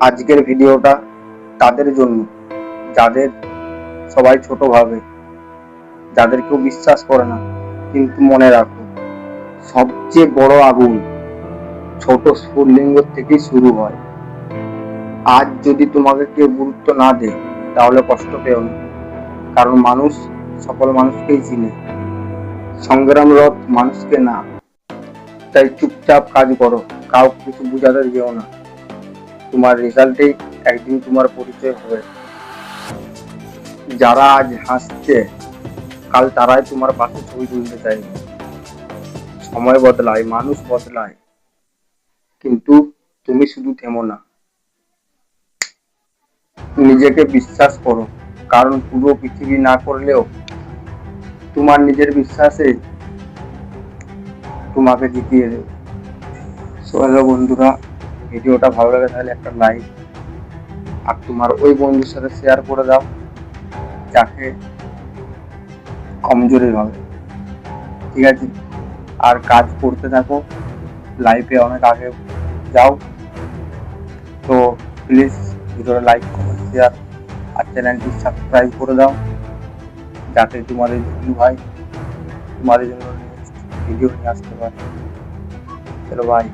আজকের ভিডিওটা তাদের জন্য যাদের সবাই ছোট ভাবে, যাদের কেউ বিশ্বাস করে না। কিন্তু মনে রাখো, সবচেয়ে বড় আগুন ছোট স্ফুলিঙ্গ থেকেই শুরু হয়। আজ যদি তোমাকে কেউ গুরুত্ব না দেয়, তাহলে কষ্ট পেও না, কারণ মানুষ সকল মানুষকেই চিনে, সংগ্রামরত মানুষকে না। তাই চুপচাপ কাজ করো, কাউকে কিছু বোঝাতে যেও না। তোমার রেজাল্টেই একদিন তোমার পরিচয় হবে। যারা আজ হাসছে, কাল তারাই তোমার পাশে ছবি তুলতে চাইবে। সময় বদলায়, মানুষ বদলায়, কিন্তু তুমি শুধু থেমো না। নিজেকে বিশ্বাস করো, কারণ পুরো পৃথিবী না করলেও তোমার নিজের বিশ্বাসে তোমাকে জিতিয়ে দেবে। সো হ্যালো বন্ধুরা, ভিডিওটা ভালো লাগে তাহলে একটা লাইক, আর তোমার ওই বন্ধুর সাথে শেয়ার করে দাও যাকে কমজোরি ভাবে। ঠিক আছে, আর কাজ করতে থাকো, লাইফে অনেক আগে যাও। তো প্লিজ ভিডিওটা লাইক, কমেন্ট, শেয়ার আর চ্যানেলটি সাবস্ক্রাইব করে দাও, যাতে তোমাদের ভাই তোমাদের জন্য নেক্সট ভিডিও নিয়ে আসতে পারে। চলো বাই।